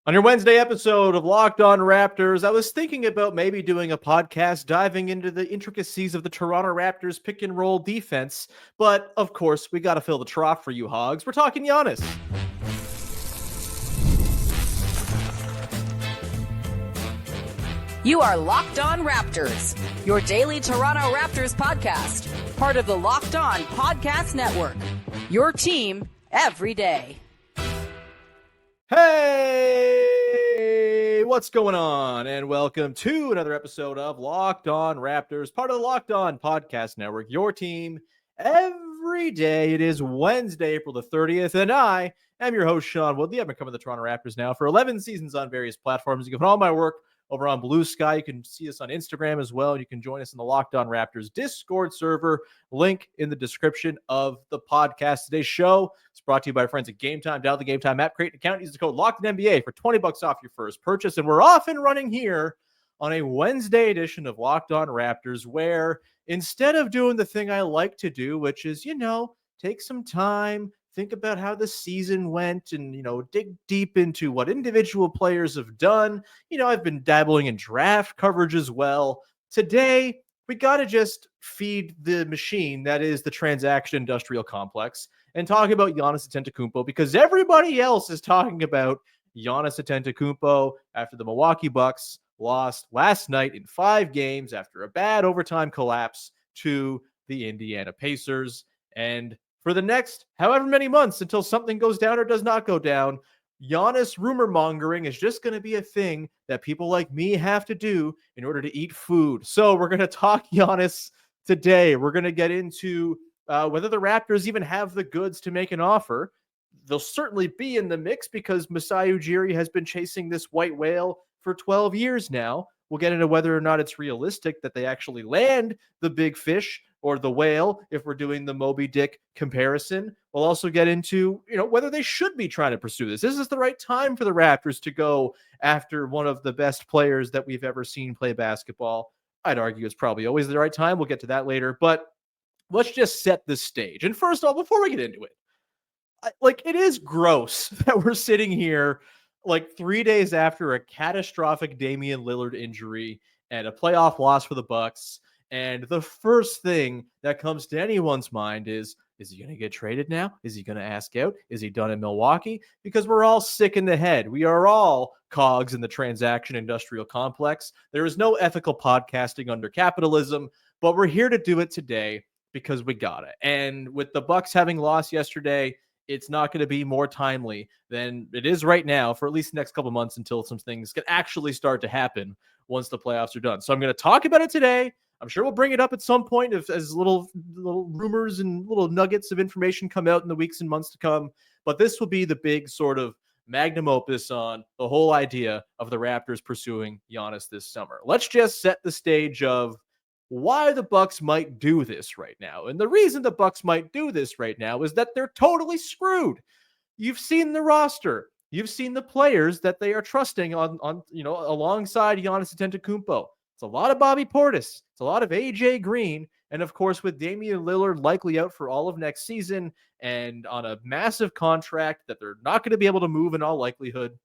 On your Wednesday episode of Locked On Raptors, I was thinking about maybe doing a podcast diving into the intricacies of the Toronto Raptors pick and roll defense. But of course, we got to fill the trough for you hogs. We're talking Giannis. You are Locked On Raptors, your daily Toronto Raptors podcast, part of the Locked On Podcast Network. Your team every day. Hey, what's going on? And welcome to another episode of Locked On Raptors, part of the Locked On Podcast Network, your team every day. It is Wednesday, April the 30th, and I am your host, Sean Woodley. I've been covering the Toronto Raptors now for 11 seasons on various platforms. You can find all my work over on Blue Sky. You can see us on Instagram as well. You can join us in the Locked On Raptors Discord server. Link in the description of the podcast. Today's show is brought to you by our friends at Game Time. Download the Game Time app, create an account, use the code LOCKEDNBA for $20 off your first purchase. And we're off and running here on a Wednesday edition of Locked On Raptors, where instead of doing the thing I like to do, which is, take some time, think about how the season went and, dig deep into what individual players have done. I've been dabbling in draft coverage as well. Today, we got to just feed the machine that is the transaction industrial complex and talk about Giannis Antetokounmpo, because everybody else is talking about Giannis Antetokounmpo after the Milwaukee Bucks lost last night in 5 games after a bad overtime collapse to the Indiana Pacers. And for the next however many months until something goes down or does not go down, Giannis rumor mongering is just going to be a thing that people like me have to do in order to eat food. So we're going to talk Giannis today. We're going to get into whether the Raptors even have the goods to make an offer. They'll certainly be in the mix because Masai Ujiri has been chasing this white whale for 12 years now. We'll get into whether or not it's realistic that they actually land the big fish or the whale if we're doing the Moby Dick comparison. We'll also get into, whether they should be trying to pursue this. Is this the right time for the Raptors to go after one of the best players that we've ever seen play basketball? I'd argue it's probably always the right time. We'll get to that later, but let's just set the stage. And first of all, before we get into it, it is gross that we're sitting here 3 days after a catastrophic Damian Lillard injury and a playoff loss for the Bucks. And the first thing that comes to anyone's mind is he going to get traded now? Is he going to ask out? Is he done in Milwaukee? Because we're all sick in the head. We are all cogs in the transaction industrial complex. There is no ethical podcasting under capitalism, but we're here to do it today because we got it. And with the Bucks having lost yesterday, it's not going to be more timely than it is right now for at least the next couple months until some things can actually start to happen once the playoffs are done. So I'm going to talk about it today. I'm sure we'll bring it up at some point as little rumors and little nuggets of information come out in the weeks and months to come. But this will be the big sort of magnum opus on the whole idea of the Raptors pursuing Giannis this summer. Let's just set the stage of why the Bucks might do this right now. And the reason the Bucks might do this right now is that they're totally screwed. You've seen the roster. You've seen the players that they are trusting on alongside Giannis Antetokounmpo. It's a lot of Bobby Portis. It's a lot of AJ Green. And of course, with Damian Lillard likely out for all of next season and on a massive contract that they're not going to be able to move in all likelihood,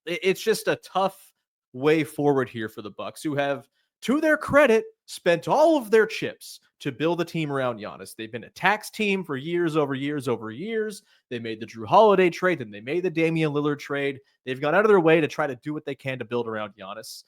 it's just a tough way forward here for the Bucks, who have, to their credit, spent all of their chips to build a team around Giannis. They've been a tax team for years over years over years. They made the Drew Holiday trade, then they made the Damian Lillard trade. They've gone out of their way to try to do what they can to build around Giannis.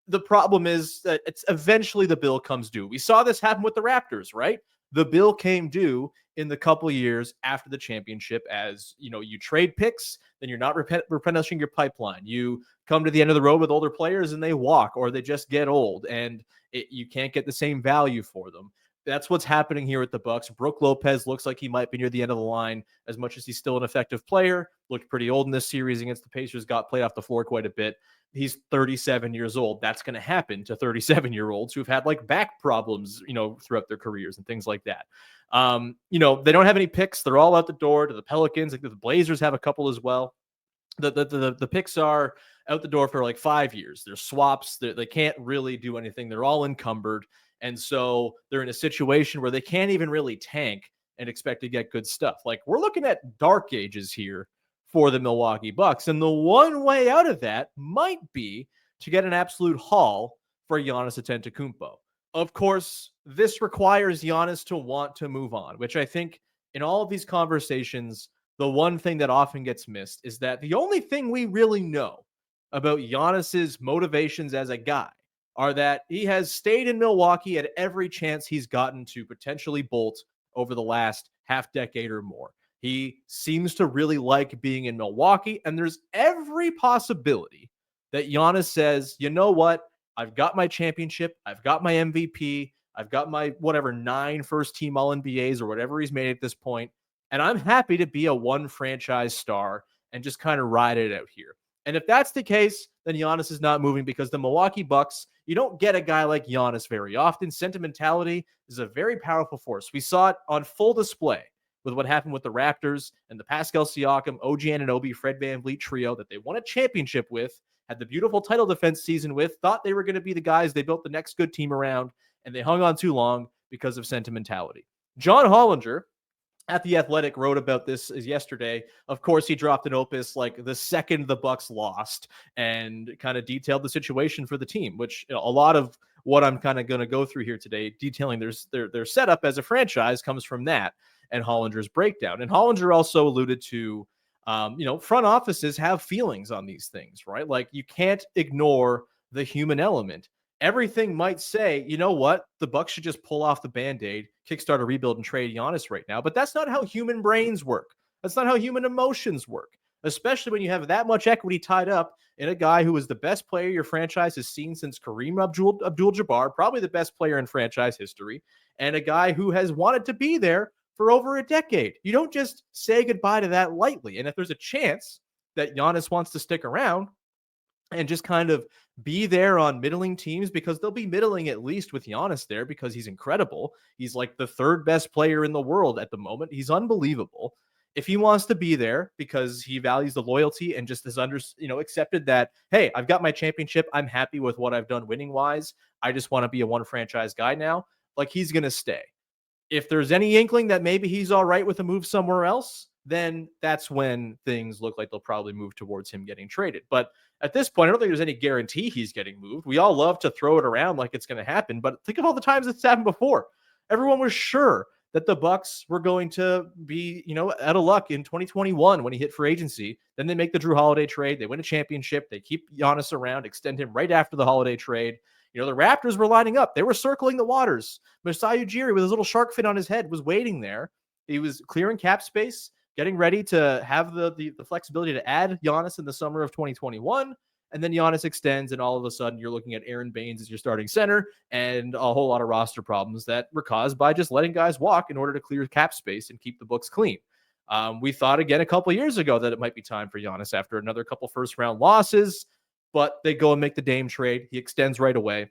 The problem is that it's eventually the bill comes due. We saw this happen with the Raptors, right? The bill came due in the couple of years after the championship. As you trade picks, then you're not replenishing your pipeline. You come to the end of the road with older players and they walk or they just get old and you can't get the same value for them. That's what's happening here with the Bucks. Brook Lopez looks like he might be near the end of the line as much as he's still an effective player. Looked pretty old in this series against the Pacers, got played off the floor quite a bit. He's 37 years old. That's going to happen to 37-year-olds who've had back problems, throughout their careers and things like that. They don't have any picks. They're all out the door to the Pelicans. The Blazers have a couple as well. The picks are out the door for 5 years. They're swaps. They can't really do anything. They're all encumbered. And so they're in a situation where they can't even really tank and expect to get good stuff. We're looking at dark ages here for the Milwaukee Bucks. And the one way out of that might be to get an absolute haul for Giannis Antetokounmpo. Of course, this requires Giannis to want to move on, which I think in all of these conversations, the one thing that often gets missed is that the only thing we really know about Giannis's motivations as a guy are that he has stayed in Milwaukee at every chance he's gotten to potentially bolt over the last half decade or more. He seems to really like being in Milwaukee, and there's every possibility that Giannis says, you know what? I've got my championship. I've got my MVP. I've got my whatever 9 first team All NBAs or whatever he's made at this point. And I'm happy to be a one franchise star and just kind of ride it out here. And if that's the case, then Giannis is not moving because the Milwaukee Bucks, you don't get a guy like Giannis very often. Sentimentality is a very powerful force. We saw it on full display with what happened with the Raptors and the Pascal Siakam, OG Anunoby, Fred VanVleet trio that they won a championship with, had the beautiful title defense season with, thought they were going to be the guys they built the next good team around, and they hung on too long because of sentimentality. John Hollinger at The Athletic wrote about this yesterday. Of course, he dropped an opus like the second the Bucks lost and kind of detailed the situation for the team, which a lot of what I'm kind of going to go through here today, detailing their setup as a franchise, comes from that and Hollinger's breakdown. And Hollinger also alluded to front offices have feelings on these things, right? Like you can't ignore the human element. Everything might say, you know what, the Bucks should just pull off the Band-Aid, kickstart a rebuild and trade Giannis right now. But that's not how human brains work. That's not how human emotions work, especially when you have that much equity tied up in a guy who is the best player your franchise has seen since Kareem Abdul-Jabbar, probably the best player in franchise history, and a guy who has wanted to be there for over a decade. You don't just say goodbye to that lightly. And if there's a chance that Giannis wants to stick around and just kind of be there on middling teams, because they'll be middling at least with Giannis there because he's incredible. He's like the third best player in the world at the moment. He's unbelievable. If he wants to be there because he values the loyalty and just has accepted that, hey, I've got my championship. I'm happy with what I've done winning wise. I just want to be a one franchise guy now. Like he's going to stay. If there's any inkling that maybe he's all right with a move somewhere else, then that's when things look like they'll probably move towards him getting traded. But at this point, I don't think there's any guarantee he's getting moved. We all love to throw it around like it's going to happen, but think of all the times it's happened before. Everyone was sure that the Bucks were going to be, out of luck in 2021 when he hit free agency. Then they make the Drew Holiday trade. They win a championship. They keep Giannis around, extend him right after the Holiday trade. The Raptors were lining up. They were circling the waters. Masai Ujiri with his little shark fin on his head was waiting there. He was clearing cap space, getting ready to have the flexibility to add Giannis in the summer of 2021. And then Giannis extends, and all of a sudden you're looking at Aaron Baines as your starting center and a whole lot of roster problems that were caused by just letting guys walk in order to clear cap space and keep the books clean. We thought again a couple years ago that it might be time for Giannis after another couple first-round losses, but they go and make the Dame trade. He extends right away.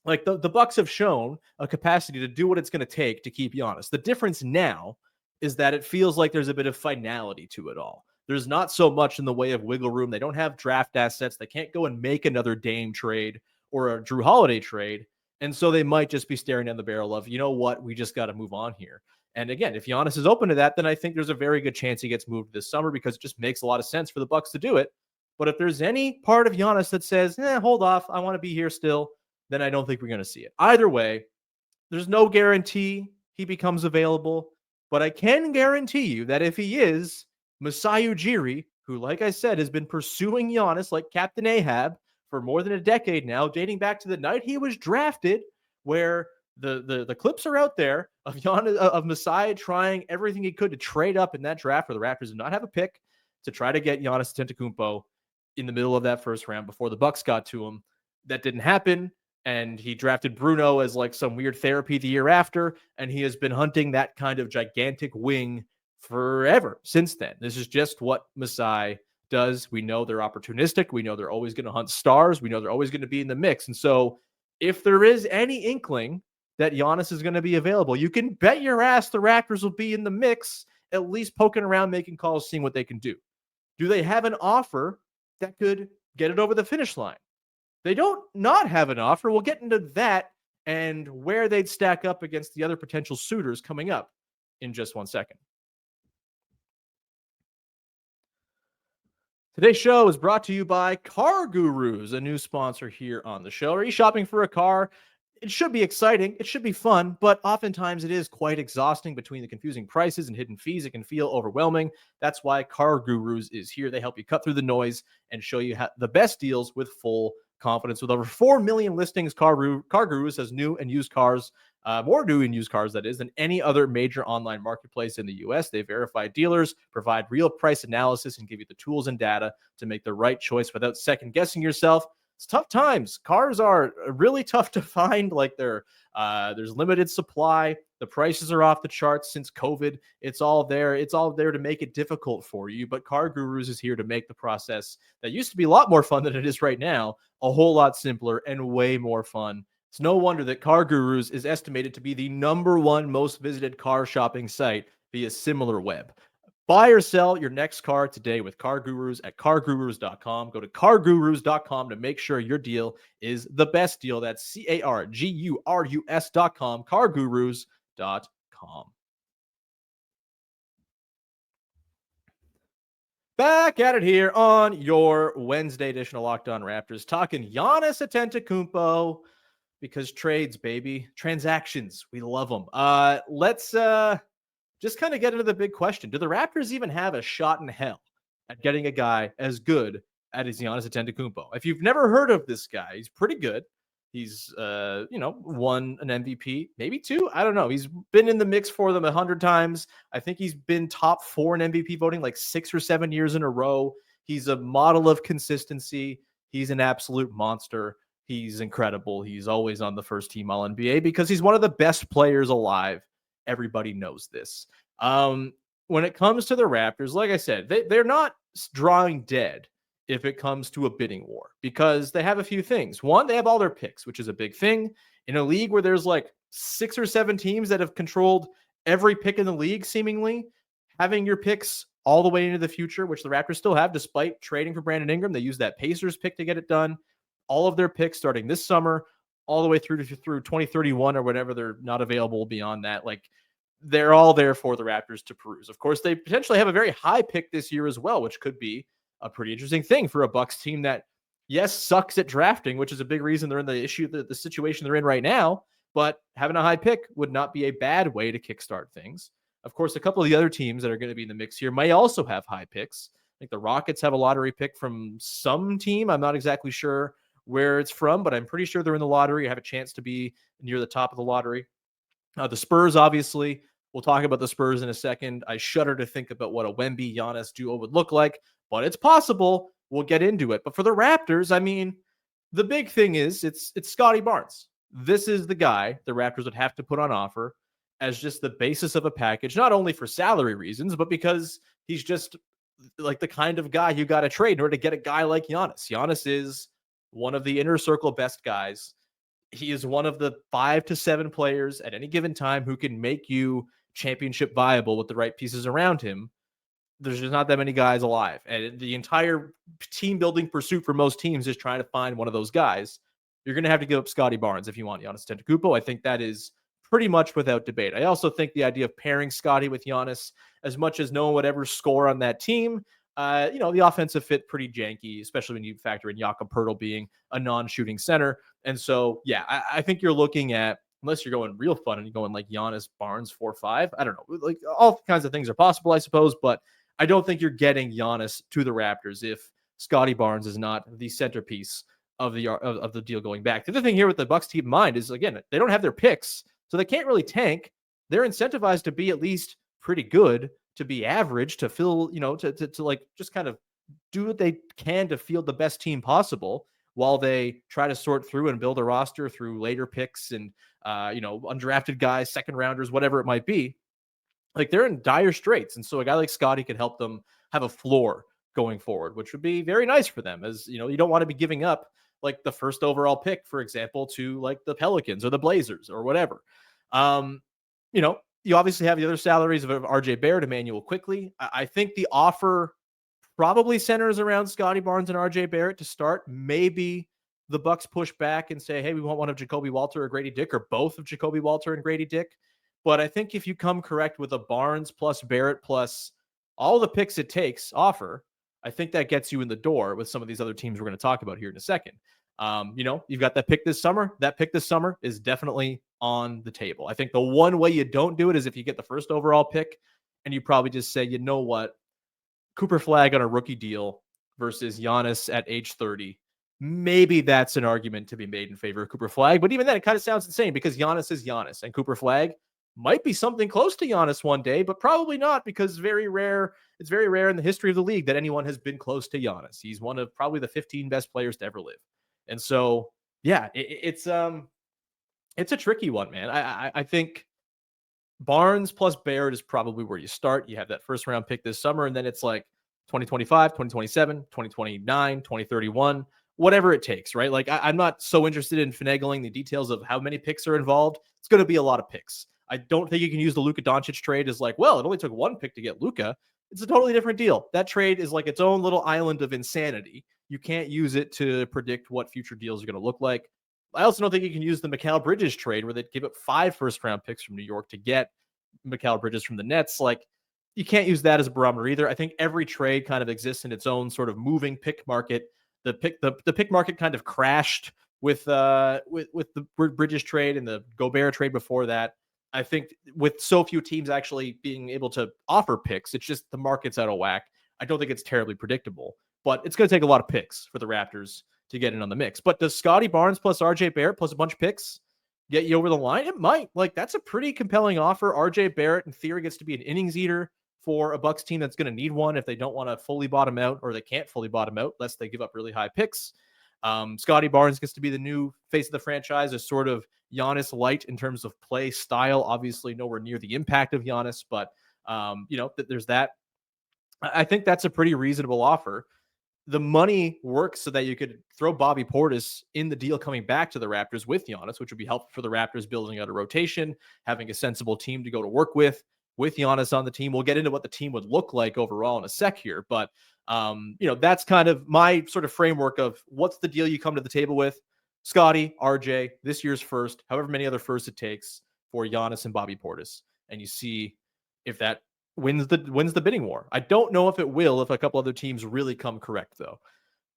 Like the Bucks have shown a capacity to do what it's going to take to keep Giannis. The difference now is that it feels like there's a bit of finality to it all. There's not so much in the way of wiggle room. They don't have draft assets. They can't go and make another Dame trade or a Drew Holiday trade. And so they might just be staring down the barrel of, you know what, we just got to move on here. And again, if Giannis is open to that, then I think there's a very good chance he gets moved this summer because it just makes a lot of sense for the Bucks to do it. But if there's any part of Giannis that says, hold off, I want to be here still, then I don't think we're going to see it. Either way, there's no guarantee he becomes available. But I can guarantee you that if he is, Masai Ujiri, who, like I said, has been pursuing Giannis like Captain Ahab for more than a decade now, dating back to the night he was drafted, where the clips are out there of Giannis, of Masai trying everything he could to trade up in that draft where the Raptors did not have a pick to try to get Giannis Antetokounmpo in the middle of that first round before the Bucks got to him. That didn't happen. And he drafted Bruno as like some weird therapy the year after. And he has been hunting that kind of gigantic wing forever since then. This is just what Masai does. We know they're opportunistic. We know they're always going to hunt stars. We know they're always going to be in the mix. And so if there is any inkling that Giannis is going to be available, you can bet your ass the Raptors will be in the mix, at least poking around, making calls, seeing what they can do. Do they have an offer that could get it over the finish line? They don't not have an offer. We'll get into that and where they'd stack up against the other potential suitors coming up in just 1 second. Today's show is brought to you by Car Gurus, a new sponsor here on the show. Are you shopping for a car? It should be exciting. It should be fun, but oftentimes it is quite exhausting between the confusing prices and hidden fees. It can feel overwhelming. That's why Car Gurus is here. They help you cut through the noise and show you the best deals with full confidence. With over 4 million listings, Car Gurus has new and used cars, more new and used cars, that is, than any other major online marketplace in the U.S. They verify dealers, provide real price analysis, and give you the tools and data to make the right choice without second guessing yourself. It's tough times. Cars are really tough to find. Like there's limited supply. The prices are off the charts since COVID. It's all there. It's all there to make it difficult for you. But Car Gurus is here to make the process that used to be a lot more fun than it is right now a whole lot simpler and way more fun. It's no wonder that Car Gurus is estimated to be the #1 most visited car shopping site via SimilarWeb. Buy or sell your next car today with Car Gurus at cargurus.com. Go to cargurus.com to make sure your deal is the best deal. That's cargurus.com, cargurus.com. Back at it here on your Wednesday edition of Locked On Raptors, talking Giannis Antetokounmpo, because trades, baby, transactions, we love them. Let's just kind of get into the big question. Do the Raptors even have a shot in hell at getting a guy as good as Giannis Antetokounmpo? If you've never heard of this guy, he's pretty good. He's, won an MVP, maybe 2. I don't know. He's been in the mix for them 100 times. I think he's been top 4 in MVP voting like 6 or 7 years in a row. He's a model of consistency. He's an absolute monster. He's incredible. He's always on the first team All NBA because he's one of the best players alive. Everybody knows this. When it comes to the Raptors, like I said, they're not drawing dead if it comes to a bidding war because they have a few things. One, they have all their picks, which is a big thing. In a league where there's like 6 or 7 teams that have controlled every pick in the league, seemingly, having your picks all the way into the future, which the Raptors still have despite trading for Brandon Ingram. They use that Pacers pick to get it done. All of their picks starting this summer all the way through 2031 or whenever they're not available beyond that. Like, they're all there for the Raptors to peruse. Of course, they potentially have a very high pick this year as well, which could be a pretty interesting thing for a Bucks team that, yes, sucks at drafting, which is a big reason they're in the situation they're in right now. But having a high pick would not be a bad way to kickstart things. Of course, a couple of the other teams that are going to be in the mix here may also have high picks. I think the Rockets have a lottery pick from some team. I'm not exactly sure where it's from, but I'm pretty sure they're in the lottery. Have a chance to be near the top of the lottery. The Spurs, obviously, we'll talk about the Spurs in a second. I shudder to think about what a Wemby-Giannis duo would look like, but it's possible. We'll get into it. But for the Raptors, I mean, the big thing is it's Scottie Barnes. This is the guy the Raptors would have to put on offer as just the basis of a package, not only for salary reasons, but because he's just like the kind of guy you got to trade in order to get a guy like Giannis. Giannis is one of the inner circle best guys. He is one of the 5 to 7 players at any given time who can make you championship viable with the right pieces around him. There's just not that many guys alive. And the entire team building pursuit for most teams is trying to find one of those guys. You're going to have to give up Scottie Barnes if you want Giannis Antetokounmpo. I think that is pretty much without debate. I also think the idea of pairing Scottie with Giannis, as much as no one would ever score on that team, the offensive fit pretty janky, especially when you factor in Jakob Poeltl being a non-shooting center. And so, yeah, I think you're looking at, unless you're going real fun and you're going like Giannis, Barnes 4-5, I don't know, like all kinds of things are possible, I suppose, but I don't think you're getting Giannis to the Raptors if Scottie Barnes is not the centerpiece of the deal going back. The other thing here with the Bucks, keep in mind, is, again, they don't have their picks, so they can't really tank. They're incentivized to be at least pretty good, to be average, to fill, to like just kind of do what they can to field the best team possible while they try to sort through and build a roster through later picks and, undrafted guys, second rounders, whatever it might be. Like, they're in dire straits. And so a guy like Scottie could help them have a floor going forward, which would be very nice for them. As you don't want to be giving up like the first overall pick, for example, to like the Pelicans or the Blazers or whatever. You obviously have the other salaries of RJ Barrett, Emmanuel Quickly. I think the offer probably centers around Scottie Barnes and RJ Barrett to start. Maybe the Bucks push back and say, hey, we want one of Jacoby Walter or Grady Dick, or both of Jacoby Walter and Grady Dick. But I think if you come correct with a Barnes plus Barrett plus all the picks it takes offer, I think that gets you in the door with some of these other teams we're going to talk about here in a second. You've got that pick this summer. That pick this summer is definitely on the table. I think the one way you don't do it is if you get the first overall pick and you probably just say, you know what, Cooper Flag on a rookie deal versus Giannis at age 30. Maybe that's an argument to be made in favor of Cooper Flag. But even then, it kind of sounds insane because Giannis is Giannis and Cooper Flag might be something close to Giannis one day, but probably not because it's very rare in the history of the league that anyone has been close to Giannis. He's one of probably the 15 best players to ever live. And so, yeah, it's a tricky one, man. I think Barnes plus Barrett is probably where you start. You have that first round pick this summer, and then it's like 2025, 2027, 2029, 2031, whatever it takes, right? Like, I'm not so interested in finagling the details of how many picks are involved. It's going to be a lot of picks. I don't think you can use the Luka Doncic trade as like, well, it only took one pick to get Luka. It's a totally different deal. That trade is like its own little island of insanity. You can't use it to predict what future deals are going to look like. I also don't think you can use the Mikal Bridges trade where they'd give up 5 first-round picks from New York to get Mikal Bridges from the Nets. Like, you can't use that as a barometer either. I think every trade kind of exists in its own sort of moving pick market. The pick market kind of crashed with the Bridges trade and the Gobert trade before that. I think with so few teams actually being able to offer picks, it's just the market's out of whack. I don't think it's terribly predictable, but it's going to take a lot of picks for the Raptors to get in on the mix. But does Scottie Barnes plus RJ Barrett plus a bunch of picks get you over the line? It might. Like, that's a pretty compelling offer. RJ Barrett, in theory, gets to be an innings eater for a Bucks team that's going to need one if they don't want to fully bottom out, or they can't fully bottom out lest they give up really high picks. Scottie Barnes gets to be the new face of the franchise, a sort of Giannis light in terms of play style. Obviously, nowhere near the impact of Giannis, but there's that. I think that's a pretty reasonable offer. The money works so that you could throw Bobby Portis in the deal coming back to the Raptors with Giannis, which would be helpful for the Raptors building out a rotation, having a sensible team to go to work with Giannis on the team. We'll get into what the team would look like overall in a sec here, but that's kind of my sort of framework of what's the deal you come to the table with. Scottie, RJ, this year's first, however many other firsts it takes for Giannis and Bobby Portis, and you see if that wins the bidding war. I don't know if it will, if a couple other teams really come correct, though.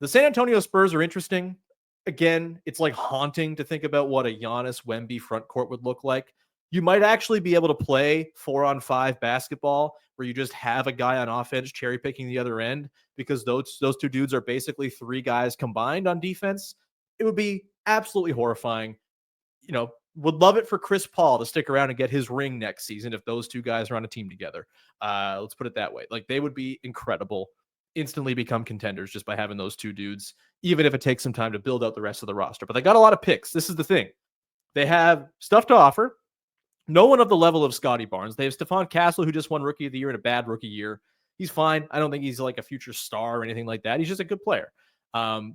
The San Antonio Spurs are interesting. Again, it's like haunting to think about what a Giannis Wemby front court would look like. You might actually be able to play 4-on-5 basketball where you just have a guy on offense cherry picking the other end because those two dudes are basically 3 guys combined on defense. It would be absolutely horrifying. Would love it for Chris Paul to stick around and get his ring next season if those 2 guys are on a team together. Let's put it that way. Like, they would be incredible, instantly become contenders just by having those 2 dudes, even if it takes some time to build out the rest of the roster. But they got a lot of picks. This is the thing. They have stuff to offer. No one of the level of Scottie Barnes. They have Stephon Castle, who just won Rookie of the Year in a bad rookie year. He's fine. I don't think he's like a future star or anything like that. He's just a good player.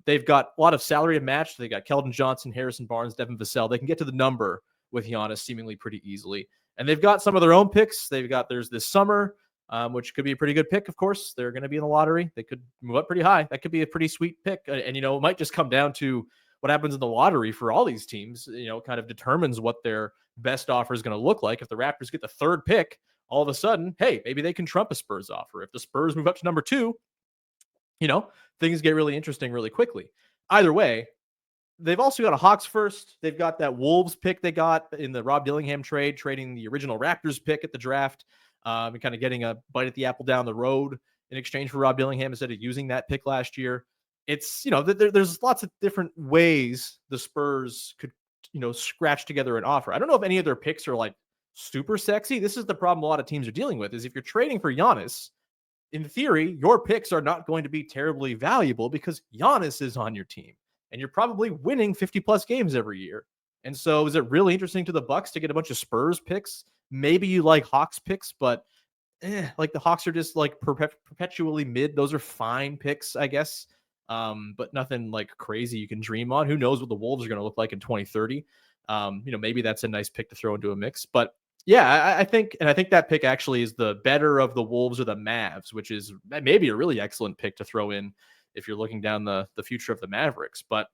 They've got a lot of salary to match. They got Keldon Johnson, Harrison Barnes, Devin Vassell. They can get to the number with Giannis seemingly pretty easily. And they've got some of their own picks. There's this summer, which could be a pretty good pick, of course. They're going to be in the lottery. They could move up pretty high. That could be a pretty sweet pick. And it might just come down to what happens in the lottery for all these teams. Kind of determines what their best offer is going to look like. If the Raptors get the 3rd pick, all of a sudden, hey, maybe they can trump a Spurs offer. If the Spurs move up to number 2, things get really interesting really quickly. Either way, they've also got a Hawks first. They've got that Wolves pick they got in the Rob Dillingham trade, trading the original Raptors pick at the draft, and kind of getting a bite at the apple down the road in exchange for Rob Dillingham instead of using that pick last year. It's, there's lots of different ways the Spurs could, scratch together an offer. I don't know if any of their picks are like super sexy. This is the problem a lot of teams are dealing with, is if you're trading for Giannis, in theory, your picks are not going to be terribly valuable because Giannis is on your team and you're probably winning 50 plus games every year. And so is it really interesting to the Bucks to get a bunch of Spurs picks? Maybe you like Hawks picks, but like the Hawks are just like perpetually mid. Those are fine picks, I guess. But nothing like crazy you can dream on. Who knows what the Wolves are going to look like in 2030? Maybe that's a nice pick to throw into a mix. But yeah, I think that pick actually is the better of the Wolves or the Mavs, which is maybe a really excellent pick to throw in if you're looking down the future of the Mavericks. But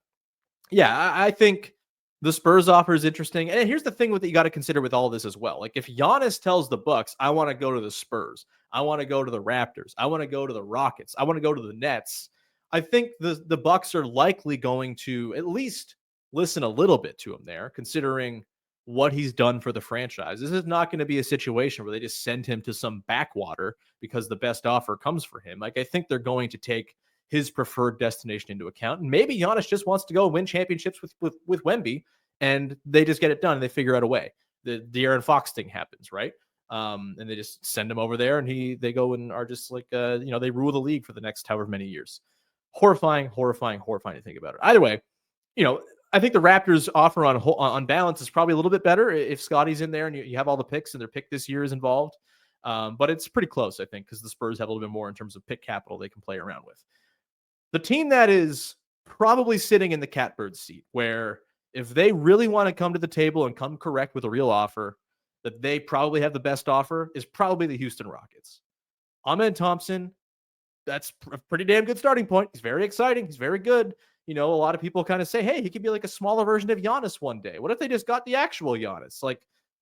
yeah, I think The Spurs offer is interesting. And here's the thing with that you got to consider with all this as well. Like if Giannis tells the Bucks, I want to go to the Spurs, I want to go to the Raptors, I want to go to the Rockets, I want to go to the Nets, I think the Bucks are likely going to at least listen a little bit to him there, considering what he's done for the franchise. This is not going to be a situation where they just send him to some backwater because the best offer comes for him. Like I think they're going to take his preferred destination into account. And maybe Giannis just wants to go win championships with Wemby, and they just get it done and they figure out a way. The De'Aaron Fox thing happens, right? And they just send him over there, and they go and are just like they rule the league for the next however many years. Horrifying to think about it. Either way, I think the Raptors offer on balance is probably a little bit better if Scottie's in there and you have all the picks and their pick this year is involved. But it's pretty close, I think, because the Spurs have a little bit more in terms of pick capital they can play around with. The team that is probably sitting in the catbird seat, where if they really want to come to the table and come correct with a real offer, that they probably have the best offer, is probably the Houston Rockets. Amen Thompson, that's a pretty damn good starting point. He's very exciting. He's very good. A lot of people kind of say, hey, he could be like a smaller version of Giannis one day. What if they just got the actual Giannis? Like,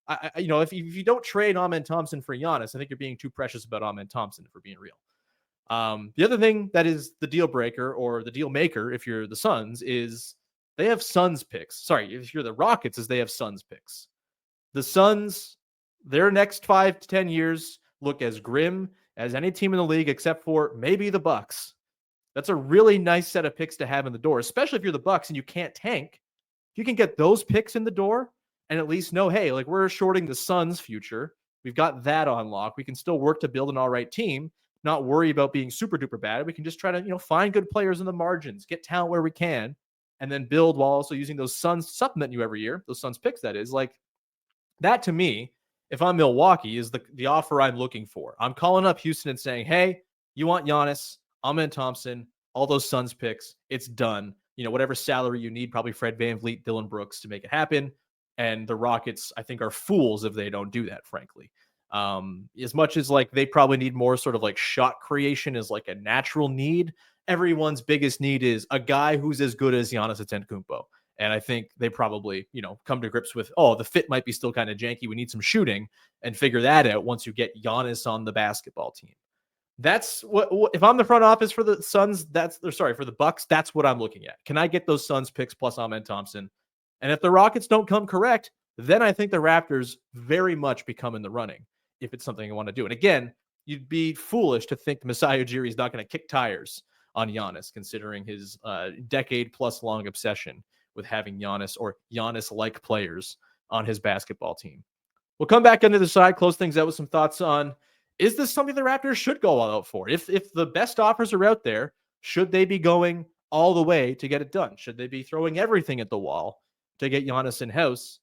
if you don't trade Amen Thompson for Giannis, I think you're being too precious about Amen Thompson, if we're being real. The other thing that is the deal breaker or the deal maker, if you're the Suns, is they have Suns picks. Sorry, if you're the Rockets, is they have Suns picks. The Suns, their next 5 to 10 years look as grim as any team in the league, except for maybe the Bucks. That's a really nice set of picks to have in the door, especially if you're the Bucks and you can't tank. If you can get those picks in the door and at least know, hey, like we're shorting the Suns' future. We've got that on lock. We can still work to build an all right team, not worry about being super duper bad. We can just try to, find good players in the margins, get talent where we can, and then build while also using those Suns supplement you every year, those Suns picks, that is. Like, that to me, if I'm Milwaukee, is the offer I'm looking for. I'm calling up Houston and saying, hey, you want Giannis, Amen Thompson, all those Suns picks, it's done. Whatever salary you need, probably Fred VanVleet, Dylan Brooks to make it happen. And the Rockets, I think, are fools if they don't do that, frankly. As much as like they probably need more sort of like shot creation as like a natural need, everyone's biggest need is a guy who's as good as Giannis Antetokounmpo. And I think they probably, come to grips with, the fit might be still kind of janky. We need some shooting, and figure that out once you get Giannis on the basketball team. That's what if I'm the front office for the Suns, for the Bucks, that's what I'm looking at. Can I get those Suns picks plus Amen Thompson? And if the Rockets don't come correct, then I think the Raptors very much become in the running if it's something I want to do. And again, you'd be foolish to think Masai Ujiri is not going to kick tires on Giannis, considering his decade-plus long obsession with having Giannis or Giannis-like players on his basketball team. We'll come back into the side, close things out with some thoughts on, is this something the Raptors should go all out for? If the best offers are out there, should they be going all the way to get it done? Should they be throwing everything at the wall to get Giannis in-house?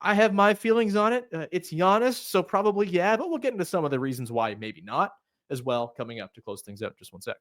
I have my feelings on it. It's Giannis, so probably yeah, but we'll get into some of the reasons why maybe not as well coming up to close things out. Just one sec.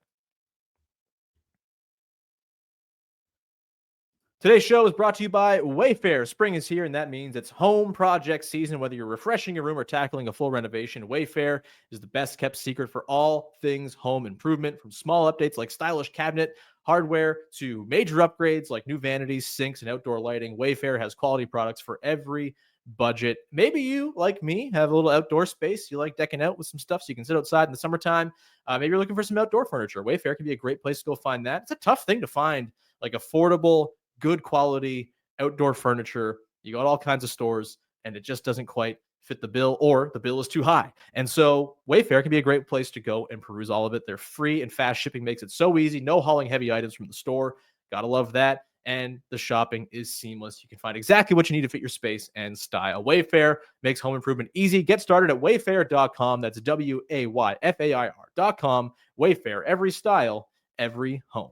Today's show is brought to you by Wayfair. Spring is here, and that means it's home project season. Whether you're refreshing your room or tackling a full renovation, Wayfair is the best kept secret for all things home improvement, from small updates like stylish cabinet hardware to major upgrades like new vanities, sinks, and outdoor lighting. Wayfair has quality products for every budget. Maybe you, like me, have a little outdoor space. You like decking out with some stuff so you can sit outside in the summertime. Maybe you're looking for some outdoor furniture. Wayfair can be a great place to go find that. It's a tough thing to find, like affordable, good quality outdoor furniture. You got all kinds of stores, and it just doesn't quite fit the bill, or the bill is too high. And so Wayfair can be a great place to go and peruse all of it. They're free, and fast shipping makes it so easy. No hauling heavy items from the store. Gotta love that. And the shopping is seamless. You can find exactly what you need to fit your space and style. Wayfair makes home improvement easy. Get started at wayfair.com. That's WAYFAIR.com. Wayfair, every style, every home.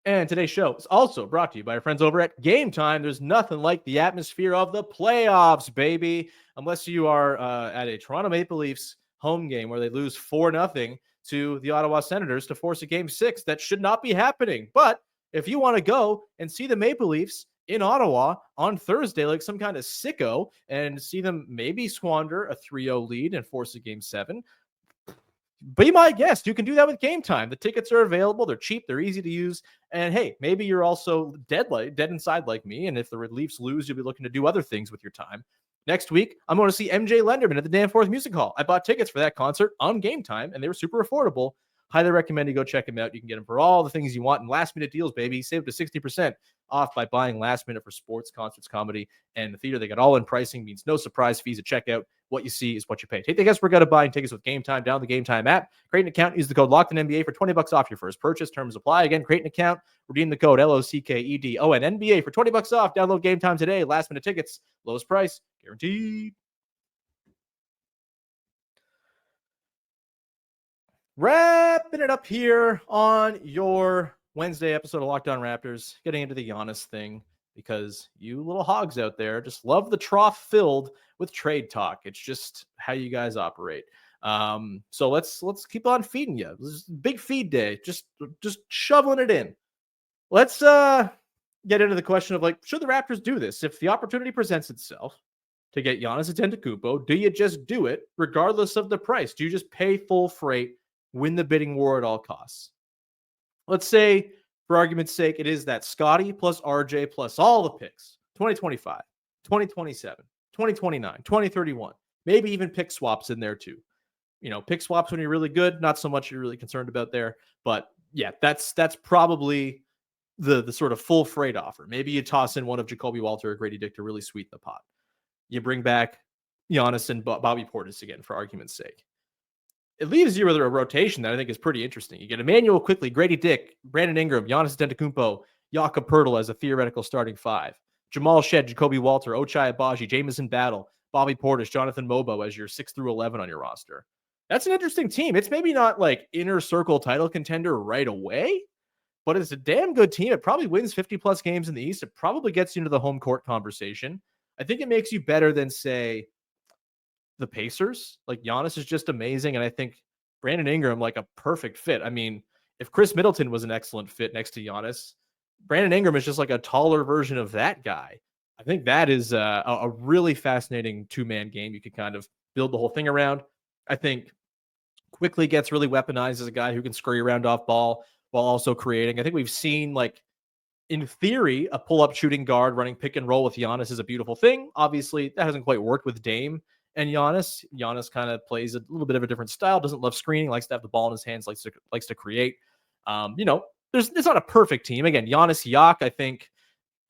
And today's show is also brought to you by our friends over at Game Time. There's nothing like the atmosphere of the playoffs, baby. Unless you are at a Toronto Maple Leafs home game where they lose 4-0 to the Ottawa Senators to force a Game 6. That should not be happening. But if you want to go and see the Maple Leafs in Ottawa on Thursday like some kind of sicko and see them maybe squander a 3-0 lead and force a Game 7, be my guest. You can do that with Game Time. The tickets are available. They're cheap. They're easy to use. And hey, maybe you're also dead inside like me. And if the Leafs lose, you'll be looking to do other things with your time. Next week, I'm going to see MJ Lenderman at the Danforth Music Hall. I bought tickets for that concert on Game Time, and they were super affordable. Highly recommend you go check them out. You can get them for all the things you want and last-minute deals, baby. Save up to 60% off by buying last minute for sports, concerts, comedy, and the theater. They got all in pricing, means no surprise fees at checkout. What you see is what you pay. Take the guesswork out of buying tickets with Game Time. Download the Game Time app. Create an account. Use the code LOCKEDONNBA for $20 off your first purchase. Terms apply. Again, create an account. Redeem the code LOCKEDONNBA for $20 off. Download Game Time today. Last-minute tickets. Lowest price. Guaranteed. Wrapping it up here on your Wednesday episode of Locked On Raptors, getting into the Giannis thing, because you little hogs out there just love the trough filled with trade talk. It's just how you guys operate. So let's keep on feeding you. This is big feed day, just shoveling it in. Let's get into the question of, like, should the Raptors do this? If the opportunity presents itself to get Giannis Antetokounmpo, do you just do it regardless of the price? Do you just pay full freight, win the bidding war at all costs? Let's say, for argument's sake, it is that Scottie plus RJ plus all the picks, 2025, 2027, 2029, 2031, maybe even pick swaps in there too. You know, pick swaps when you're really good, not so much you're really concerned about there. But yeah, that's probably the sort of full freight offer. Maybe you toss in one of Jacoby Walter or Grady Dick to really sweeten the pot. You bring back Giannis and Bobby Portis again, for argument's sake. It leaves you with a rotation that I think is pretty interesting. You get Emmanuel Quickly, Grady Dick, Brandon Ingram, Giannis Antetokounmpo, Jakob Poeltl as a theoretical starting five, Jamal Shed, Jacoby Walter, Ochai Agbaji, Jamison Battle, Bobby Portis, Jonathan Mobo as your 6 through 11 on your roster. That's an interesting team. It's maybe not like inner circle title contender right away, but it's a damn good team. It probably wins 50-plus games in the East. It probably gets you into the home court conversation. I think it makes you better than, say, the Pacers. Like, Giannis is just amazing, and I think Brandon Ingram, like, a perfect fit. I mean, if Chris Middleton was an excellent fit next to Giannis, Brandon Ingram is just like a taller version of that guy. I think that is a really fascinating two-man game you could kind of build the whole thing around. I think Quickly gets really weaponized as a guy who can scurry around off ball while also creating. I think we've seen, like, in theory, a pull-up shooting guard running pick and roll with Giannis is a beautiful thing. Obviously, that hasn't quite worked with Dame and Giannis. Giannis kind of plays a little bit of a different style, doesn't love screening, likes to have the ball in his hands, likes to create. It's not a perfect team. Again, Giannis Yak, I think,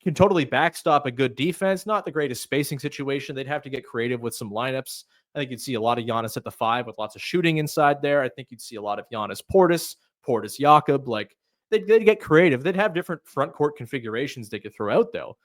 can totally backstop a good defense. Not the greatest spacing situation. They'd have to get creative with some lineups. I think you'd see a lot of Giannis at the 5 with lots of shooting inside there. I think you'd see a lot of Giannis Portis Jakob. Like, they'd get creative. They'd have different front court configurations they could throw out, though.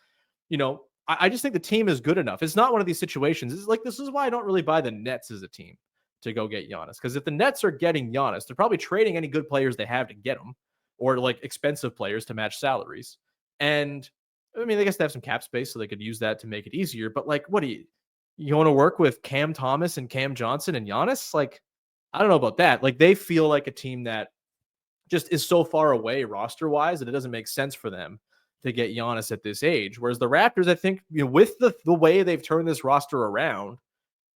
You know, I just think the team is good enough. It's not one of these situations. This is why I don't really buy the Nets as a team to go get Giannis. Because if the Nets are getting Giannis, they're probably trading any good players they have to get him, or like expensive players to match salaries. And I mean, I guess they have some cap space, so they could use that to make it easier. But, like, what do you want to work with Cam Thomas and Cam Johnson and Giannis? Like, I don't know about that. Like, they feel like a team that just is so far away roster wise that it doesn't make sense for them to get Giannis at this age. Whereas the Raptors, I think, with the way they've turned this roster around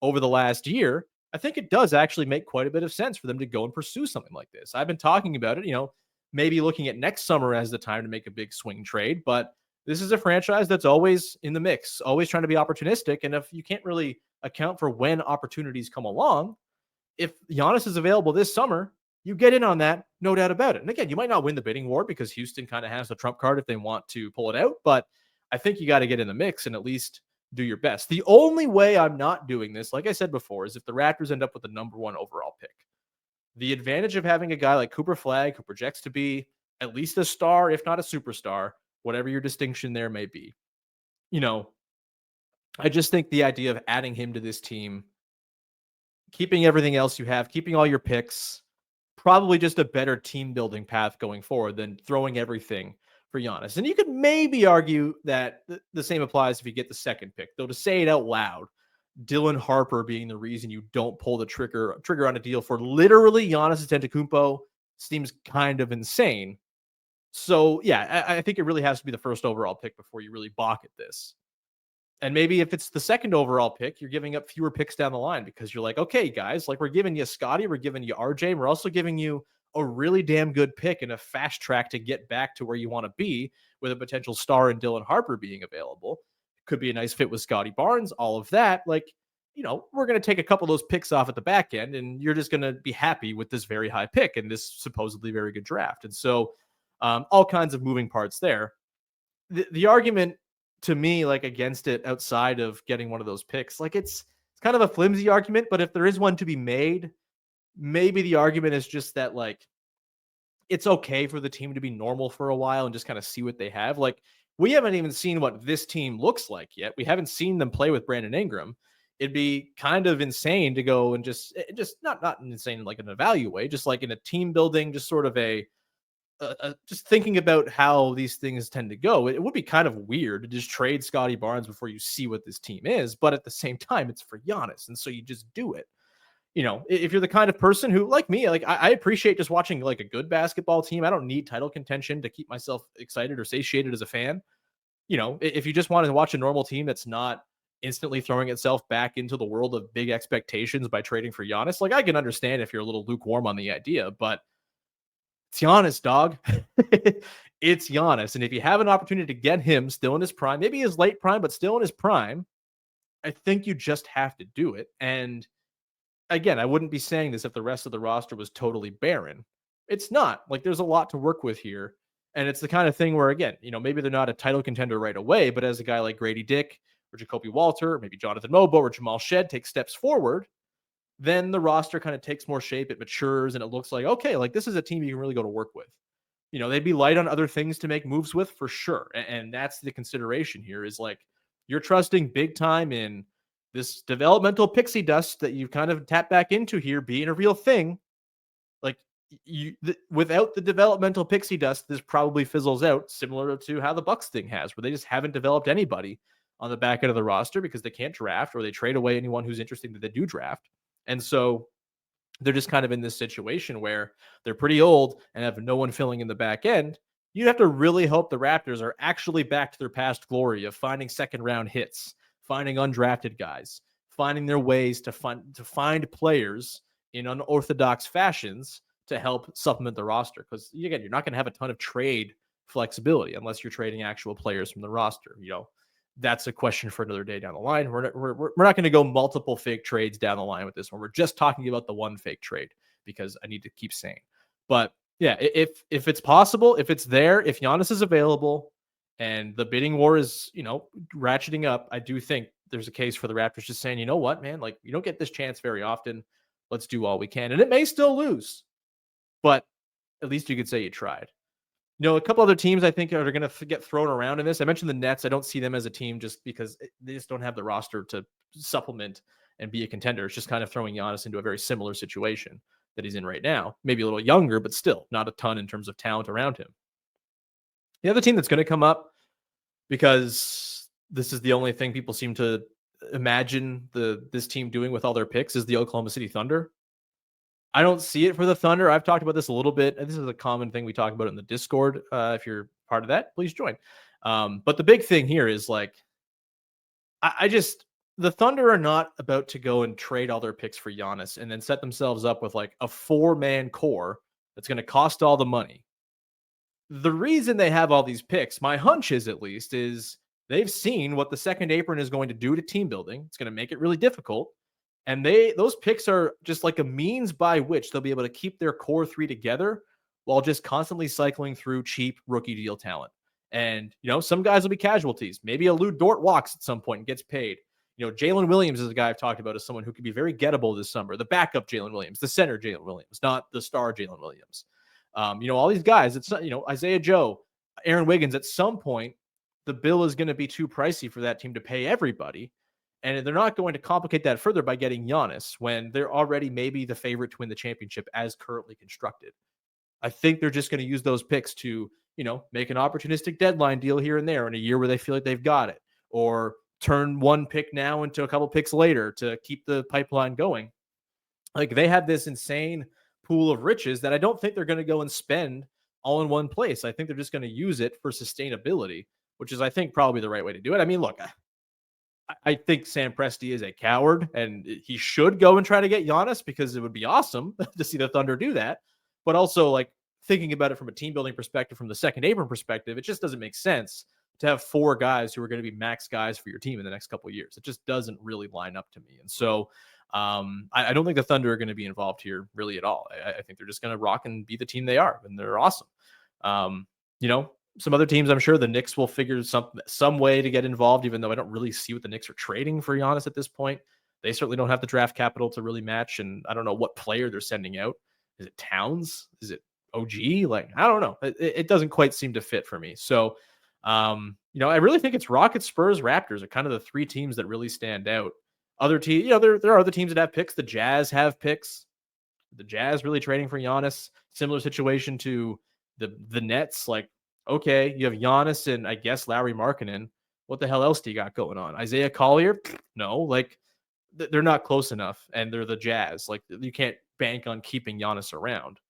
over the last year, I think it does actually make quite a bit of sense for them to go and pursue something like this. I've been talking about it, maybe looking at next summer as the time to make a big swing trade, but this is a franchise that's always in the mix, always trying to be opportunistic. And if you can't really account for when opportunities come along, if Giannis is available this summer, you get in on that, no doubt about it. And again, you might not win the bidding war because Houston kind of has the trump card if they want to pull it out, but I think you got to get in the mix and at least do your best. The only way I'm not doing this, like I said before, is if the Raptors end up with the number 1 overall pick. The advantage of having a guy like Cooper Flagg, who projects to be at least a star, if not a superstar, whatever your distinction there may be. I just think the idea of adding him to this team, keeping everything else you have, keeping all your picks, probably just a better team building path going forward than throwing everything for Giannis. And you could maybe argue that the same applies if you get the second pick, though to say it out loud, Dylan Harper being the reason you don't pull the trigger on a deal for literally Giannis Antetokounmpo seems kind of insane. So yeah, I think it really has to be the first overall pick before you really balk at this. And maybe if it's the second overall pick, you're giving up fewer picks down the line because you're like, okay, guys, like we're giving you Scottie, we're giving you RJ, and we're also giving you a really damn good pick and a fast track to get back to where you want to be with a potential star in Dylan Harper being available. Could be a nice fit with Scottie Barnes, all of that. Like, we're going to take a couple of those picks off at the back end, and you're just going to be happy with this very high pick and this supposedly very good draft. And so all kinds of moving parts there. The argument to me, like against it outside of getting one of those picks, like it's kind of a flimsy argument, but if there is one to be made, maybe the argument is just that like it's okay for the team to be normal for a while and just kind of see what they have. Like we haven't even seen what this team looks like yet. We haven't seen them play with Brandon Ingram. It'd be kind of insane to go and just not insane like in a value way, just like in a team building, just sort of just thinking about how these things tend to go. It would be kind of weird to just trade Scottie Barnes before you see what this team is, but at the same time, it's for Giannis, and so you just do it. If you're the kind of person who, like me, like I appreciate just watching like a good basketball team. I don't need title contention to keep myself excited or satiated as a fan. If you just want to watch a normal team that's not instantly throwing itself back into the world of big expectations by trading for Giannis, like I can understand if you're a little lukewarm on the idea, but it's Giannis, dog. It's Giannis. And if you have an opportunity to get him still in his prime, maybe his late prime, but still in his prime, I think you just have to do it. And again, I wouldn't be saying this if the rest of the roster was totally barren. It's not. Like there's a lot to work with here. And it's the kind of thing where, again, maybe they're not a title contender right away, but as a guy like Grady Dick or Jacoby Walter, maybe Jonathan Mobo or Jamal Shed take steps forward, then the roster kind of takes more shape, it matures, and it looks like, okay, like this is a team you can really go to work with. They'd be light on other things to make moves with for sure. And that's the consideration here is like, you're trusting big time in this developmental pixie dust that you've kind of tapped back into here being a real thing. Like without the developmental pixie dust, this probably fizzles out similar to how the Bucks thing has, where they just haven't developed anybody on the back end of the roster because they can't draft or they trade away anyone who's interesting that they do draft. And so they're just kind of in this situation where they're pretty old and have no one filling in the back end. You have to really hope the Raptors are actually back to their past glory of finding second round hits, finding undrafted guys, finding their ways to find players in unorthodox fashions to help supplement the roster. Because again, you're not going to have a ton of trade flexibility unless you're trading actual players from the roster. That's a question for another day down the line. We're not going to go multiple fake trades down the line with this one. We're just talking about the one fake trade because I need to keep saying. But yeah, if it's possible, if it's there, if Giannis is available and the bidding war is, ratcheting up, I do think there's a case for the Raptors just saying, you know what, man, like you don't get this chance very often. Let's do all we can. And it may still lose, but at least you could say you tried. A couple other teams I think are going to get thrown around in this. I mentioned the Nets. I don't see them as a team just because they just don't have the roster to supplement and be a contender. It's just kind of throwing Giannis into a very similar situation that he's in right now. Maybe a little younger, but still not a ton in terms of talent around him. The other team that's going to come up, because this is the only thing people seem to imagine this team doing with all their picks, is the Oklahoma City Thunder. I don't see it for the Thunder. I've talked about this a little bit. And this is a common thing we talk about in the Discord. If you're part of that, please join. But the big thing here is like, the Thunder are not about to go and trade all their picks for Giannis and then set themselves up with like a 4-man core that's going to cost all the money. The reason they have all these picks, my hunch is at least, is they've seen what the second apron is going to do to team building. It's going to make it really difficult. And those picks are just like a means by which they'll be able to keep their core three together while just constantly cycling through cheap rookie deal talent. And, some guys will be casualties. Maybe a Lou Dort walks at some point and gets paid. Jalen Williams is a guy I've talked about as someone who could be very gettable this summer. The backup Jalen Williams, the center Jalen Williams, not the star Jalen Williams. All these guys, it's, Isaiah Joe, Aaron Wiggins, at some point, the bill is going to be too pricey for that team to pay everybody. And they're not going to complicate that further by getting Giannis when they're already maybe the favorite to win the championship as currently constructed. I think they're just going to use those picks to, make an opportunistic deadline deal here and there in a year where they feel like they've got it, or turn one pick now into a couple picks later to keep the pipeline going. Like they have this insane pool of riches that I don't think they're going to go and spend all in one place. I think they're just going to use it for sustainability, which is, I think, probably the right way to do it. I mean, look, I think Sam Presti is a coward, and he should go and try to get Giannis because it would be awesome to see the Thunder do that. But also, like, thinking about it from a team building perspective, from the second apron perspective, it just doesn't make sense to have 4 guys who are going to be max guys for your team in the next couple of years. It just doesn't really line up to me. And so I don't think the Thunder are going to be involved here really at all. I think they're just going to rock and be the team they are, and they're awesome. You know, some other teams, I'm sure the Knicks will figure some way to get involved, even though I don't really see what the Knicks are trading for Giannis at this point. They certainly don't have the draft capital to really match, and I don't know what player they're sending out. Is it Towns? Is it OG? Like, I don't know. It doesn't quite seem to fit for me. So, you know, I really think it's Rockets, Spurs, Raptors are kind of the 3 teams that really stand out. Other teams, you know, there are other teams that have picks. The Jazz have picks. The Jazz really trading for Giannis. Similar situation to the Nets. Like, okay, you have Giannis and I guess Larry Markkinen. What the hell else do you got going on? Isaiah Collier? No, like they're not close enough, and they're the Jazz. Like, you can't bank on keeping Giannis around.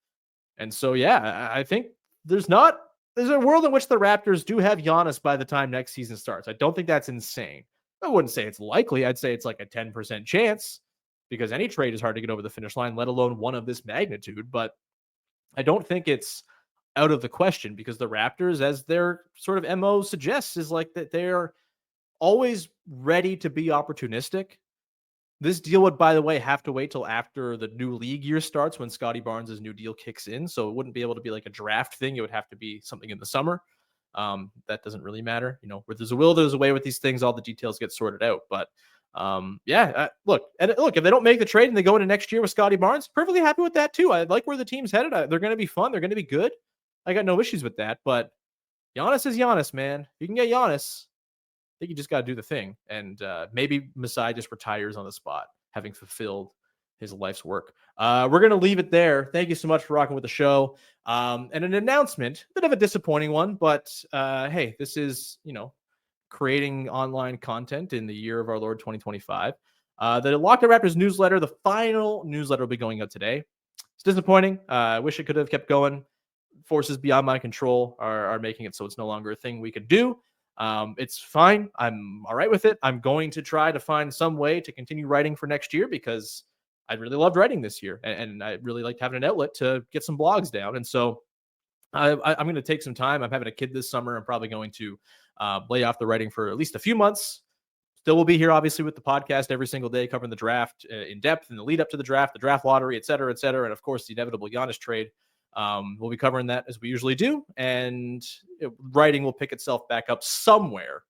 And so, yeah, I think there's a world in which the Raptors do have Giannis by the time next season starts. I don't think that's insane. I wouldn't say it's likely. I'd say it's like a 10% chance, because any trade is hard to get over the finish line, let alone one of this magnitude. But I don't think it's out of the question, because the Raptors, as their sort of MO suggests, is like that they're always ready to be opportunistic. This deal would, by the way, have to wait till after the new league year starts, when Scottie Barnes' new deal kicks in. So it wouldn't be able to be like a draft thing. It would have to be something in the summer. That doesn't really matter. You know, where there's a will, there's a way with these things. All the details get sorted out. But look, if they don't make the trade and they go into next year with Scottie Barnes, perfectly happy with that too. I like where the team's headed. They're going to be fun. They're going to be good. I got no issues with that. But Giannis is Giannis, man. You can get Giannis. I think you just got to do the thing. And maybe Masai just retires on the spot, having fulfilled his life's work. We're going to leave it there. Thank you so much for rocking with the show. And an announcement, a bit of a disappointing one, but hey, this is, you know, creating online content in the year of our Lord 2025. The Locked On Raptors newsletter, the final newsletter, will be going out today. It's disappointing. I wish it could have kept going. Forces beyond my control are making it so it's no longer a thing we could do. It's fine. I'm all right with it. I'm going to try to find some way to continue writing for next year, because I really loved writing this year, and I really liked having an outlet to get some blogs down. And so I'm going to take some time. I'm having a kid this summer. I'm probably going to lay off the writing for at least a few months. Still will be here, obviously, with the podcast every single day, covering the draft in depth and the lead up to the draft lottery, et cetera, and of course the inevitable Giannis trade. We'll be covering that as we usually do, and writing will pick itself back up somewhere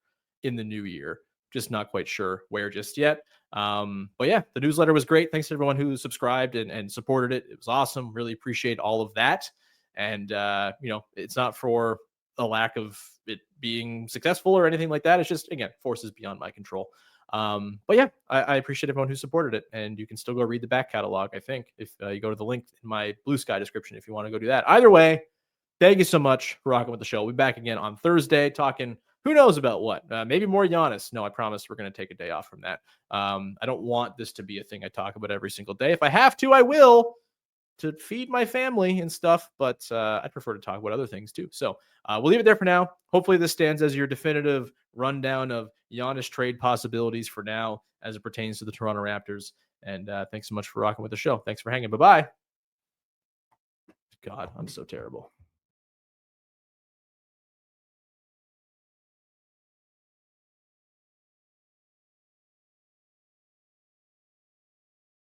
in the new year. Just not quite sure where just yet. But yeah, the newsletter was great. Thanks to everyone who subscribed and supported it. It was awesome. Really appreciate all of that. And you know, it's not for a lack of it being successful or anything like that. It's just, again, forces beyond my control. But yeah, I appreciate everyone who supported it, and you can still go read the back catalog, I think, if you go to the link in my Blue Sky description, if you want to go do that. Either way, thank you so much for rocking with the show. We'll be back again on Thursday talking who knows about what, maybe more Giannis. No, I promise we're going to take a day off from that. I don't want this to be a thing I talk about every single day. If I have to, I will, to feed my family and stuff, but I'd prefer to talk about other things too. So we'll leave it there for now. Hopefully this stands as your definitive rundown of Giannis trade possibilities for now as it pertains to the Toronto Raptors. And thanks so much for rocking with the show. Thanks for hanging. Bye-bye. God, I'm so terrible.